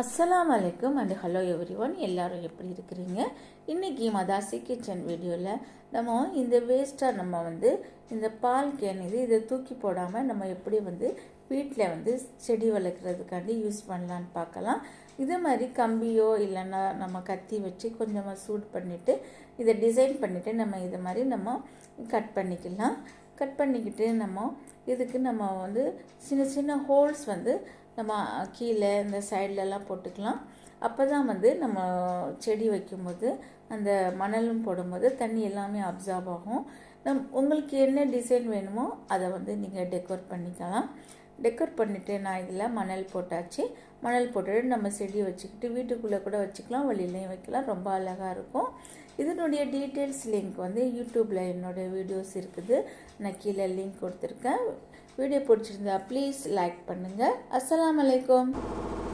அஸ்ஸலாமு அலைக்கும் and hello everyone. எல்லாரும் எப்படி இருக்கிறீங்க? இன்றைக்கி மதாசி கிச்சன் வீடியோவில் நம்ம இந்த வேஸ்ட்டாக நம்ம இந்த பால் கேன் இதை தூக்கி போடாமல் நம்ம எப்படி வீட்டில் செடி வளர்க்குறதுக்காண்டி யூஸ் பண்ணலான்னு பார்க்கலாம். இது மாதிரி கம்பியோ இல்லைன்னா நம்ம கத்தி வச்சு கொஞ்சமாக சூட் பண்ணிவிட்டு இதை டிசைன் பண்ணிவிட்டு நம்ம இது மாதிரி நம்ம கட் பண்ணிக்கலாம். கட் பண்ணிக்கிட்டு இதுக்கு நம்ம சின்ன சின்ன ஹோல்ஸ் நம்ம கீழே இந்த சைட்லலாம் போட்டுக்கலாம். அப்போ தான் நம்ம செடி வைக்கும்போது அந்த மணலும் போடும்போது தண்ணி எல்லாமே அப்சார்ப் ஆகும். உங்களுக்கு என்ன டிசைன் வேணுமோ அதை நீங்கள் டெக்கோர் பண்ணிக்கலாம். டெக்கோர் பண்ணிவிட்டு நான் இதில் மணல் போட்டாச்சு. மணல் போட்டுட்டு நம்ம செடி வச்சுக்கிட்டு வீட்டுக்குள்ளே கூட வச்சுக்கலாம், வெளியிலையும் வைக்கலாம். ரொம்ப அழகாக இருக்கும். இதனுடைய டீட்டெயில்ஸ் லிங்க் யூடியூப்பில் என்னோடய வீடியோஸ் இருக்குது. நான் கீழே லிங்க் கொடுத்துருக்கேன். வீடியோ பிடிச்சிருந்தா ப்ளீஸ் லைக் பண்ணுங்கள். அஸ்ஸலாமு அலைக்கும்.